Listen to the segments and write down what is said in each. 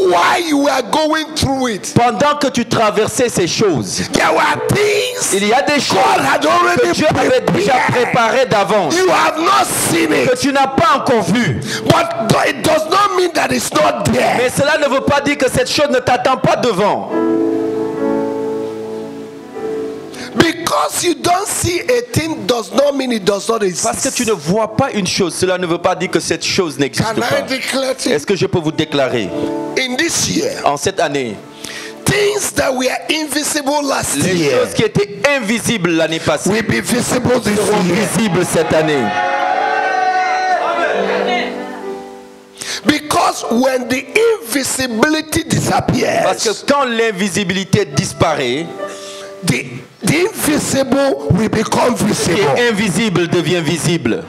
while you were going through it, pendant que tu traversais ces choses, there were things il y a des choses God had que already Dieu avait déjà prepared. préparées d'avance, You have not seen que it, tu n'as pas encore vu. but it does not mean that it's not there. Mais cela ne veut pas dire que cette chose ne t'attend pas devant. Because you don't see a thing does not mean it does not Parce que exist. tu ne vois pas une chose, cela ne veut pas dire que cette chose n'existe Can I pas. declare to you, Est-ce que je peux vous déclarer, in this year, en cette année, things that were invisible last les year choses qui étaient invisibles l'année passée will be visible this seront year. visibles cette année. Because when the invisibility Parce disappears, que quand l'invisibilité disparaît, the invisible will become ce qui visible. est invisible devient visible.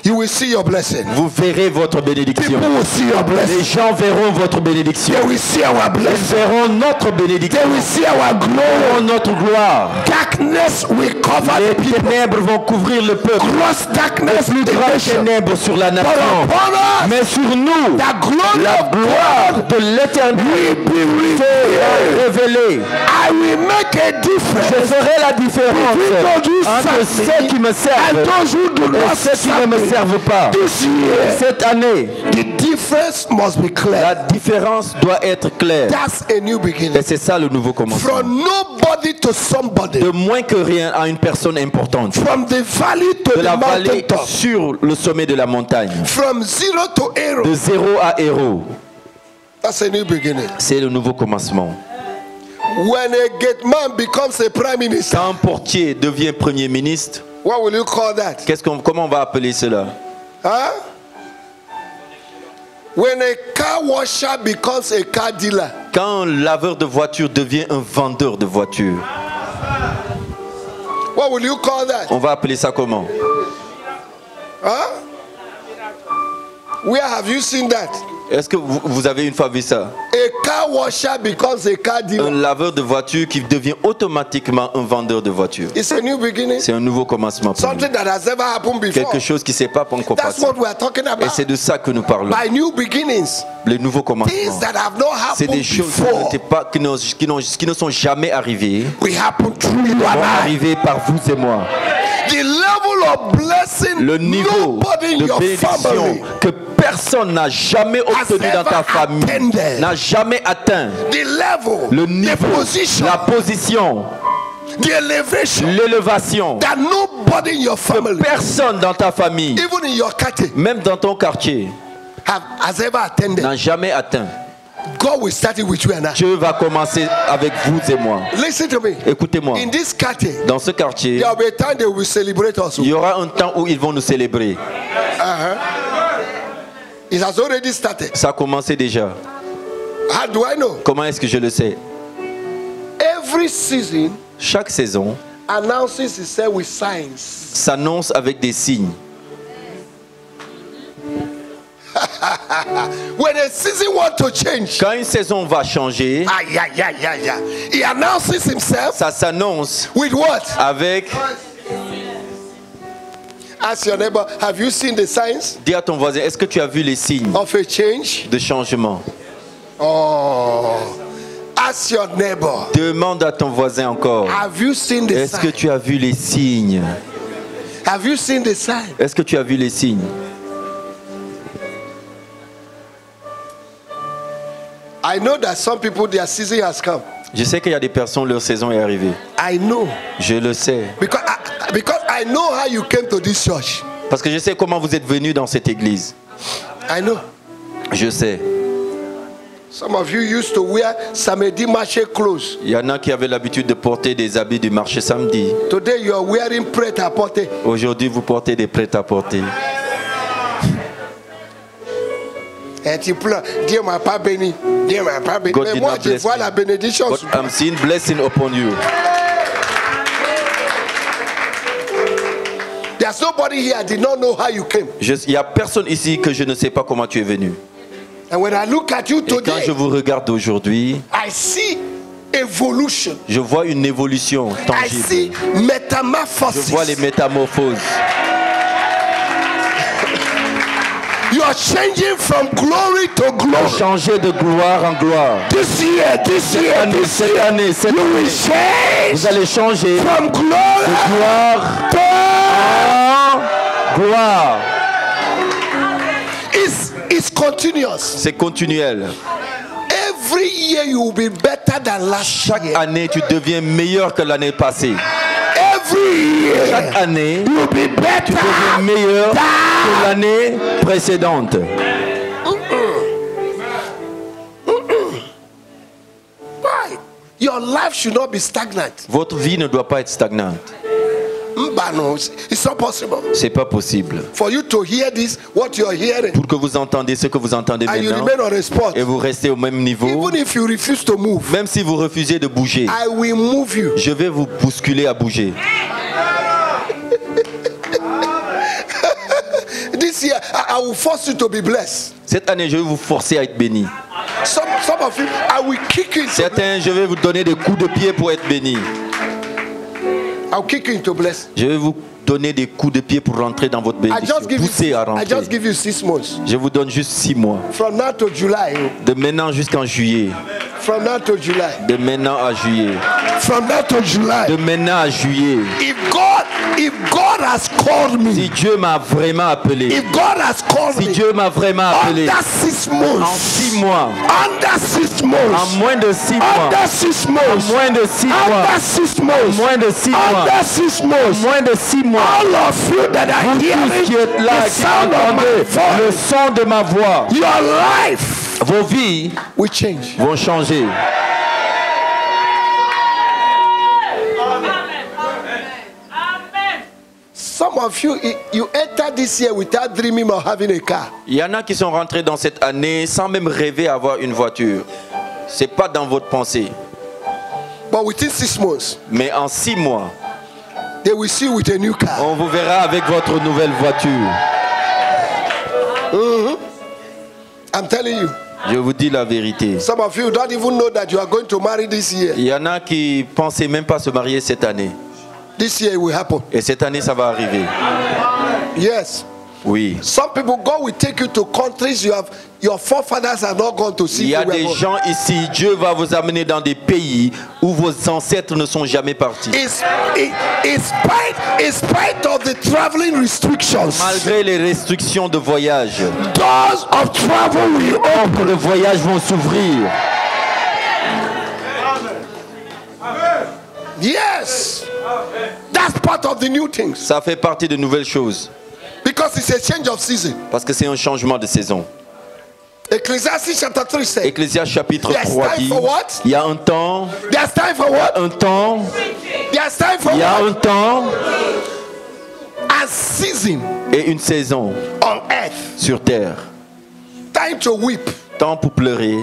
You will see your blessing. Vous verrez votre bénédiction. People will see your Les blessing. gens verront votre bénédiction. They will see our Ils blessing. verront notre bénédiction. They will see our Ils glory. verront notre gloire. Darkness will cover Les the people. ténèbres vont couvrir le peuple. Gross darkness Plus the grande nation. ténèbres sur la But nation. upon us, Mais sur nous, the glory la of gloire God de l'éternel will be est revealed. révélée. I will make a Je ferai ferai la différence entre ceux qui me and servent those who do et not ceux qui ne serve me me. servent pas. This year, Cette année, the difference must be clear. la différence doit être claire. That's a new Et beginning. c'est ça le nouveau commencement. From nobody to somebody. De moins que rien à une personne importante. From the valley to De the la vallée mountaintop. sur le sommet de la montagne. From zero to hero. De zéro à héros. That's a new beginning. C'est le nouveau commencement. When a gate man becomes a prime minister, Quand un portier devient premier ministre, what will you call that? comment on va appeler cela? Huh? When a car washer becomes a car dealer, Quand un laveur de voiture devient un vendeur de voitures, what will you call that? on va appeler ça comment? Huh? Where have you seen that? Est-ce que vous avez une fois vu ça? A car washer becomes a car Un dealer. laveur de voiture qui devient automatiquement un vendeur de voitures. It's a new beginning. C'est un nouveau commencement pour nous. Something that has never happened before. Quelque chose qui ne s'est pas encore That's passé. what we are talking Et about. c'est de ça que nous parlons. By new beginnings, Les nouveaux things commencements. that have not C'est happened des choses before qui ne sont jamais arrivées. will happen through you Vont and I. arriver par vous et moi. The level of blessing Le niveau nobody in de your bénédiction family, que personne n'a jamais obtenu dans ta famille, attended. n'a jamais atteint. the level, Le the niveau, position, la position, the elevation l'élévation that nobody in your que family, personne dans ta famille, even in your quarter, même dans ton quartier, has ever attended. n'a jamais atteint. God will start it with you and I. Dieu va commencer avec vous et moi. Listen to me. Écoutez-moi, In this quarter, dans ce quartier, there will be a time they will celebrate also. il y aura un temps où ils vont nous célébrer. It has already started. Ça a commencé déjà. How do I know? Comment est-ce que je le sais? Every season Chaque saison announces itself with signs. s'annonce avec des signes. When a season wants to change, Quand une saison va changer, he announces himself ça s'annonce with what? avec... Ask your neighbor, have you seen the signs Dis à ton voisin, est-ce que tu as vu les signes of a change? de changement? Oh, ask your neighbor, Demande à ton voisin encore, have you seen the est-ce que signs? tu as vu les signes? Have you seen the signs? Est-ce que tu as vu les signes? I know that some people, their season has come. Je sais qu'il y a des personnes, leur saison est arrivée. I know. Je le sais. Because I know how you came to this church. Parce que je sais comment vous êtes venus dans cette église. I know. Je sais. Some of you used to wear samedi marché clothes. Il y en a qui avaient l'habitude de porter des habits du marché samedi. Today you are wearing prêt-à-porter. Aujourd'hui, vous portez des prêt-à-porter. Et tu pleures. Dieu m'a pas béni. Dieu m'a pas béni. God Mais did moi, not je bless vois me. la bénédiction. But I'm seeing blessing upon you. There's nobody here that did not know how you came. Il n'y a personne ici que je ne sais pas comment tu es venu. And when I look at you Et quand today, je vous regarde aujourd'hui, I see evolution. je vois une évolution I tangible. see Je metamorphosis. vois les métamorphoses. You are changing from glory to glory. Changer de gloire en gloire. This year, Cette année, you will change vous allez changer from glory gloire to en gloire. It's continuous. C'est continuel. Every year you will be better than last Chaque year. année, tu deviens meilleur que l'année passée. Every year Chaque année, you will be tu better. deviens meilleur que l'année précédente. Why? Your life should not be stagnant. Votre vie ne doit pas être stagnante. No, it's not possible. C'est pas possible. For you to hear this, what you are hearing, Pour que vous entendez ce que vous entendez and you maintenant remain on a spot, et vous restez au même niveau, even if you refuse to move, même si vous refusez de bouger, I will move you. je vais vous bousculer à bouger. This year, I will force you to be blessed. Cette année, je vais vous forcer à être béni. Some of you, I will kick you into Certains, je vais vous donner des coups de pied pour être béni. I'll kick you into blessing. Je vais vous donner des coups de pied pour rentrer dans votre I bénédiction. Pousser à I rentrer. just give you 6 months. Je vous donne juste 6 mois. From now to July. De maintenant jusqu'en juillet. From now to July. De maintenant à juillet. From now to July. De maintenant à juillet. If God has called me, Si Dieu m'a vraiment appelé. if God has called Si me, Dieu m'a vraiment appelé. under 6 En months, 6 mois. under 6 En months, moins de 6 mois. under 6 months, Moins de 6 mois. under 6 months, Moins de 6 mois. under 6 months, Moins de 6 mois. all of you that are Vous tous hearing qui êtes là, the qui sound of entendez my le voice, son de ma voix, your life vos vies will change. vont changer. Some of you, you enter this year without dreaming of having a car. Il y en a qui sont rentrés dans cette année sans même rêver avoir une voiture. C'est pas dans votre pensée. But within 6 months, Mais en 6 mois, they will see you with a new car. on vous verra avec votre nouvelle voiture. I'm telling you. Je vous dis la vérité. Some of you don't even know that you are going to marry this year. Il y en a qui pensaient même pas se marier cette année. This year it will happen. Et cette année, ça va arriver. Yes. Oui. Some people, God will take you to countries your forefathers have not gone to Il see. y a you were des born. gens ici, Dieu va vous amener dans des pays où vos ancêtres ne sont jamais partis. In spite of the traveling restrictions, Malgré les restrictions de voyage, doors of travel will open. les voyages vont s'ouvrir. Yes. That's part of the new things. Ça fait partie de nouvelles choses. Because it's a change of season. Parce que c'est un changement de saison. Ecclesiastes chapter 3 says, Ecclésiaste chapitre There's 3 time dit, for what? il y a un temps, there's time for what? un temps, There's time for il y a what? un temps And season et une saison on earth. sur terre. Time to weep. Temps pour pleurer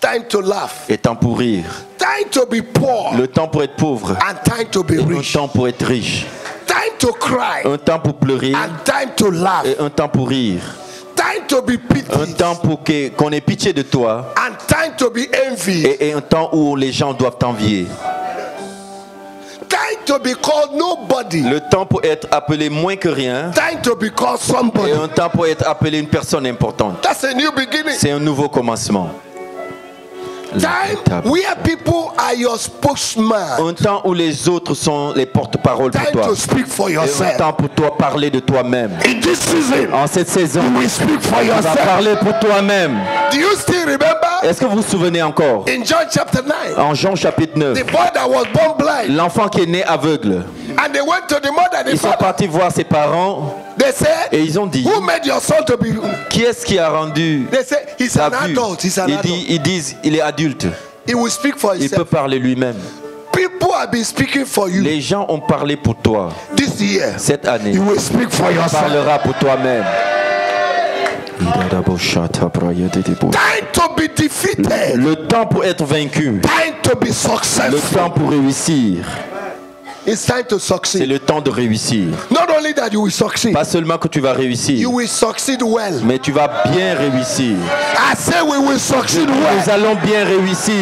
Time to laugh. et temps pour rire. Time to be poor. Le temps pour être pauvre And time to be et un rich. temps pour être riche. Time to cry. Un temps pour pleurer And time to laugh. et un temps pour rire. Time to be Un pitied. temps pour qu'on ait pitié de toi And time to be envied. et un temps où les gens doivent t'envier. Time to be called nobody. Le temps pour être appelé moins que rien Time to be called somebody. et un temps pour être appelé une personne importante. That's a new beginning. C'est un nouveau commencement. Time where people are your spokesman. Un temps où les autres sont les porte-paroles pour Time toi. to speak for Et un yourself. temps pour toi parler de toi-même. In this season, En cette saison, you will speak for tu vas yourself. parler pour toi-même. Do you still remember Est-ce que vous vous souvenez encore? in John chapter 9, En Jean chapitre 9, the boy that was born blind, l'enfant qui est né aveugle, and they went to the mother and the ils sont father. partis voir ses parents They said, et ils ont dit, who made your son to be? qui est-ce qui a rendu They said, he's sa an vue? adult. He's an adult. Ils disent, il est adulte. He will speak for Il peut himself. parler lui-même. People have been speaking for you Les gens ont parlé pour toi this year. cette année. You will speak for Tu yourself. parleras pour toi-même. Time to be defeated. Le temps pour être vaincu. Time to be Le successful. temps pour réussir. It's time to C'est succeed. le temps de réussir. Not only only that you will succeed, Pas seulement que tu vas réussir, you will succeed well. mais tu vas bien réussir. I say we will succeed Nous well. allons bien réussir.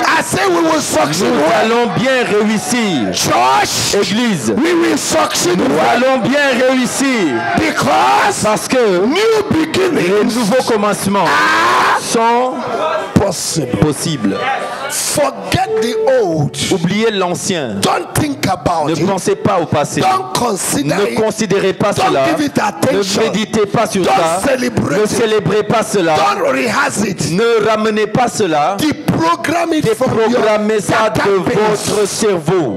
I say we will succeed Nous well. allons bien réussir. Church, Église, we will succeed nous well. allons bien réussir. Because Parce que new les beginnings nouveaux commencements sont possible. possibles. Forget the old. Oubliez l'ancien. Don't think about Ne it. pensez pas au passé. Don't consider Ne it. considérez pas Don't cela. give it attention. Ne méditez pas sur Don't ça. celebrate Ne it. célébrez pas cela. Don't rehearse it. Ne ramenez pas cela. Deprogram it from Déprogrammez ça de database. votre cerveau.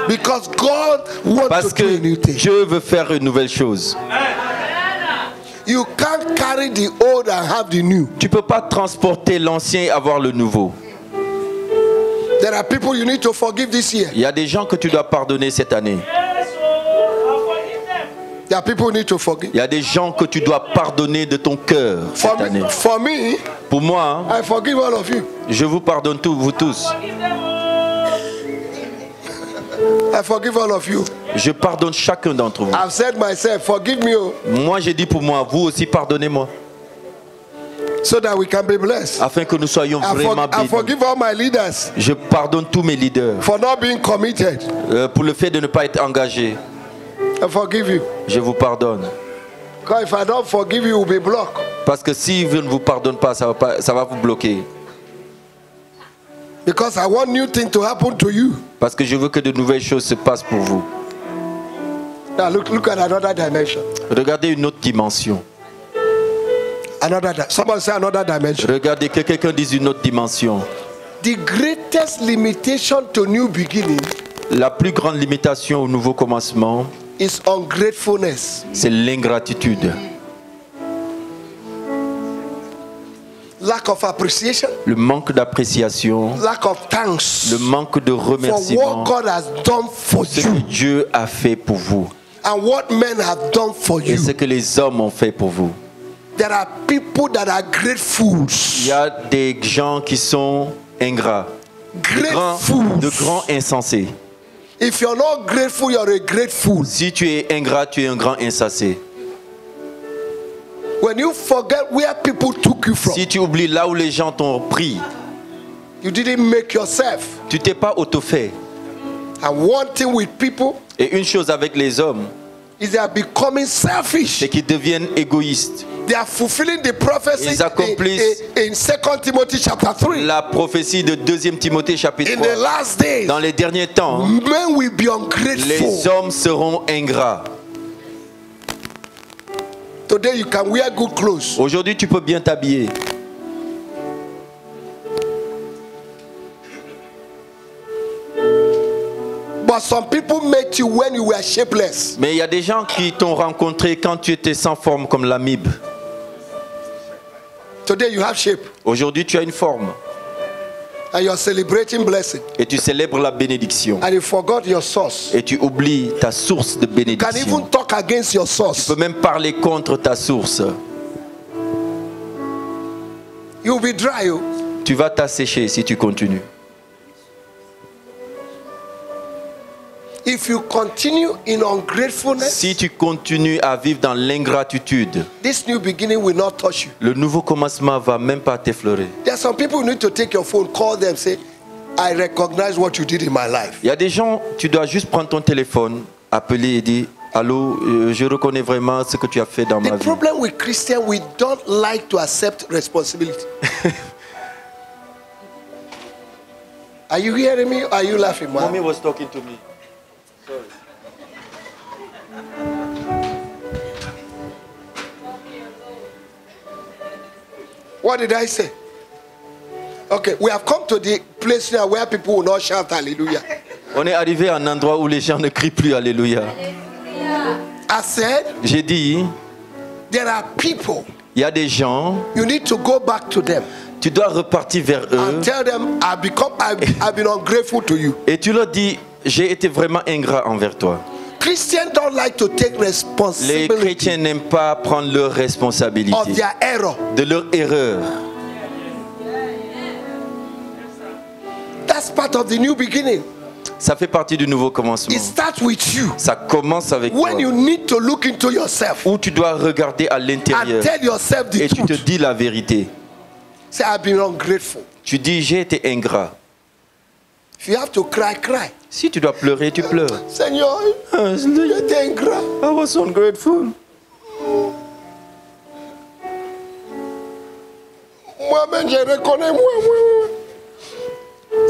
Because God wants Parce to do a new que thing. Dieu veut faire une nouvelle chose. You can't carry the old and have the new. Tu ne peux pas transporter l'ancien et avoir le nouveau. There are people you need to forgive this year. Il y a des gens que tu dois pardonner cette année. There are people you need to forgive. Il y a des gens que tu dois pardonner de ton cœur cette année. For me, Pour moi, hein, I forgive all of you. je vous pardonne tous, vous tous. I forgive all of you. Je pardonne chacun d'entre vous. I've said myself, forgive me, oh, Moi, j'ai dit pour moi, vous aussi pardonnez-moi. so that we can be blessed. Afin que nous soyons vraiment I bénis. forgive all my leaders Je pardonne tous mes leaders for not being committed. pour le fait de ne pas être engagés. I forgive you. Je vous pardonne. Because if I don't forgive you, you'll be blocked. Parce que si je ne vous pardonne pas, ça va vous bloquer. Because I want new things to happen to you. Parce que je veux que de nouvelles choses se passent pour vous. Now look at another dimension. Regardez une autre dimension. Somebody say another dimension. Regardez que quelqu'un dise une autre dimension. The greatest limitation to new beginning La plus grande limitation au nouveau commencement, is ungratefulness. c'est l'ingratitude. Lack of appreciation, Le manque d'appréciation, lack of thanks le manque de for remerciement. what God has done for Ce que you Dieu a fait pour vous and what men have done for et you. ce que les hommes ont fait pour vous. There are people that are great fools. Il y a des gens qui sont ingrats, Great fools. de grands insensés. If you're not grateful, you're a great fool. Si tu es ingrat, tu es un grand insensé. When you forget where people took you from, Si tu oublies là où les gens t'ont pris, you didn't make yourself. tu t'es pas auto-fait. And one thing with people Et une chose avec les hommes, is they are becoming selfish. c'est qu'ils deviennent égoïstes. They are fulfilling the prophecy Ils accomplissent in 2 Timothy chapter 3. La prophétie de 2 Timothée chapitre In 3. the last days, Dans les derniers temps, men will be ungrateful. les hommes seront ingrats. Today you can wear good clothes. Aujourd'hui, tu peux bien t'habiller. But some people met you when you were shapeless. Mais il y a des gens qui t'ont rencontré quand tu étais sans forme comme l'amibe. Today you have shape. Aujourd'hui, tu as une forme And you're celebrating blessing. et tu célèbres la bénédiction. And you forgot your source. Et tu oublies ta source de You can bénédiction. even talk against your Tu source. peux même parler contre ta source. You'll be dry. Oh. Tu vas t'assécher si tu continues. If you continue in ungratefulness, Si tu continues à vivre dans l'ingratitude, this new beginning will not touch you. le nouveau commencement va même pas t'effleurer. There are some people who need to take your phone, call them, say, I recognize what you did in my life. Il y a des gens, tu dois juste prendre ton téléphone, appeler et dire allô, je reconnais vraiment ce que tu as fait dans ma The vie. problem with Christians, we don't like to accept responsibility. Are you hearing me or are you laughing, man? Mommy was talking to me. What did I say? Okay, we have come to the place now where people will not shout hallelujah. On est arrivé à un endroit où les gens ne crient plus Alléluia. I said, J'ai dit, there are people, il y a des gens, you need to go back to them tu dois repartir vers eux and tell them, I've been ungrateful to you. et tu leur dis, j'ai été vraiment ingrat envers toi. Christians don't like to take Les responsibility chrétiens n'aiment pas prendre leur of responsabilité their error. de leur erreur. That's part of the new beginning. Ça fait partie du nouveau commencement. It starts with you. Ça commence avec toi. When you need to look into yourself Où tu dois regarder à l'intérieur and tell yourself the et tu te truth. dis la vérité. Say, I've been ungrateful. Tu dis j'ai été ingrat. If you have to cry, cry. Si tu dois pleurer, tu pleures. Seigneur, I j'étais ingrat. was ungrateful. Moi-même, je reconnais moi.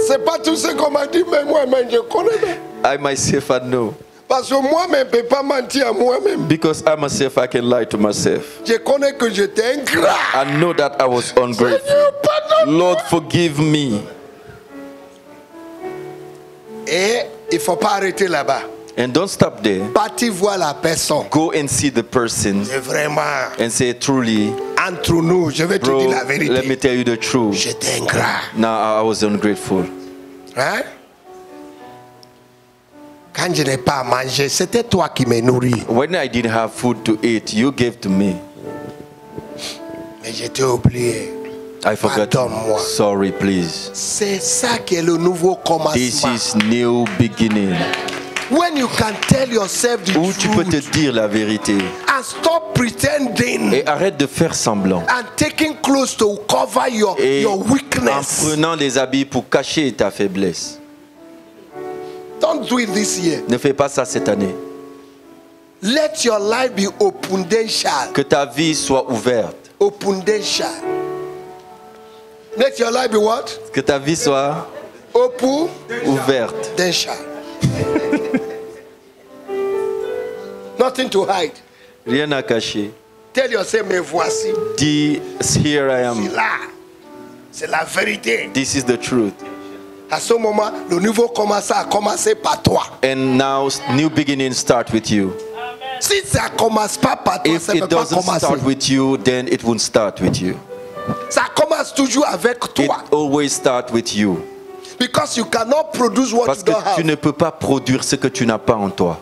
C'est pas tout ce qu'on m'a dit, mais moi-même, je connais. I myself I know. Parce que moi-même, je ne peux pas mentir à moi-même. Because I myself I can lie to myself. Je connais que j'étais ingrat. I know that I was ungrateful. Seigneur, pardonne. Lord, forgive me. Et il ne faut pas arrêter là-bas. And don't stop there. Parti voir la personne. Go and see the person C'est vraiment, and say truly, entre nous, je vais te bro, dire la let me vérité. tell you the truth. J'étais ingrat. Now I was ungrateful. Hein? Quand je n'ai pas à manger, c'était toi qui me nourris. When I didn't have food to eat, you gave to me. Mais j'étais oublié. I forgot. Pardonne-moi. Sorry, please. C'est ça qui est le nouveau This commencement. is new beginning. When you can tell yourself the Où tu peux te truth dire la vérité. and stop pretending Et arrête de faire semblant. and taking clothes to cover your Et en weakness. prenant des habits pour cacher ta faiblesse. Don't do it this year. Ne fais pas ça cette année. Let your life be opundential. Que ta vie soit ouverte. Opundential. Let your life be what? Que ta vie soit Opundential. ouverte. Nothing to hide. Rien à cacher. Tell yourself, me voici. Dis, here I C'est am. là. C'est la vérité. This is the truth. À ce moment, le nouveau commencement a commencé par toi. And now new beginning start with you. Si ça ne commence pas par toi, If ça ne it peut pas doesn't commencer. start with you, then it won't start with you. Ça commence toujours avec It toi. always start with you. Because you cannot produce what Parce you que don't have. tu ne peux pas produire ce que tu n'as pas en toi.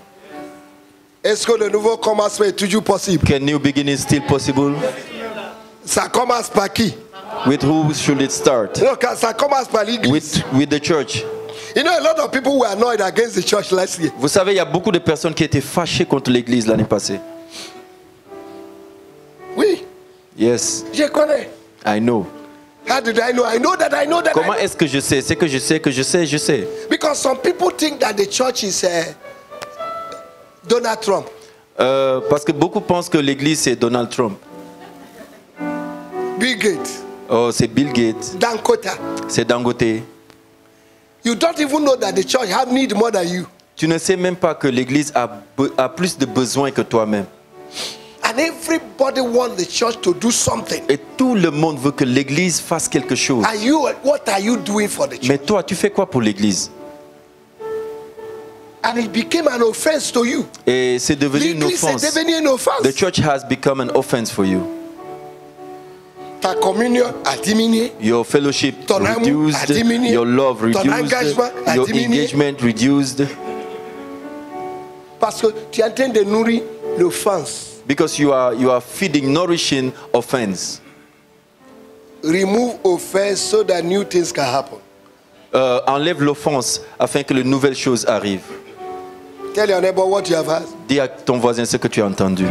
Est-ce que le nouveau commencement est toujours possible? Can new beginning still possible? Ça commence par qui? With who should it start? Non, quand ça commence par l'église. With the church. You know, a lot of people were annoyed against the church last year. Vous savez, il y a beaucoup de personnes qui étaient fâchées contre l'église l'année passée. Oui, Yes, je connais. I know. How did I know? I know that I know that. Comment est-ce que je sais? C'est que je sais que je sais, je sais. Because some people think that the church is Donald Trump. Parce que beaucoup pensent que l'église c'est Donald Trump. Bill Gates. Oh, c'est Bill Gates, Dankota. c'est Dangote. You don't even know that the church have need more than you. Tu ne sais même pas que l'église a plus de besoins que toi-même. And everybody wants the church to do something. Et tout le monde veut que l'église fasse quelque chose. And you, what are you doing for the church? Mais toi, tu fais quoi pour l'église? And it became an offense to you. Et c'est devenu une L'église est offense. devenue une offense. The church has become an offense for you. Ta communion a diminué. Your fellowship Ton amour a reduced, diminué. your love Ton reduced, engagement a your diminué. engagement reduced, Parce que tu es en train de nourrir l'offense. because you are feeding, nourishing offense. Remove offense so that new things can happen. Enlève l'offense afin que de nouvelles choses arrivent. Tell your neighbor what you have had. Dis à ton voisin ce que tu as entendu.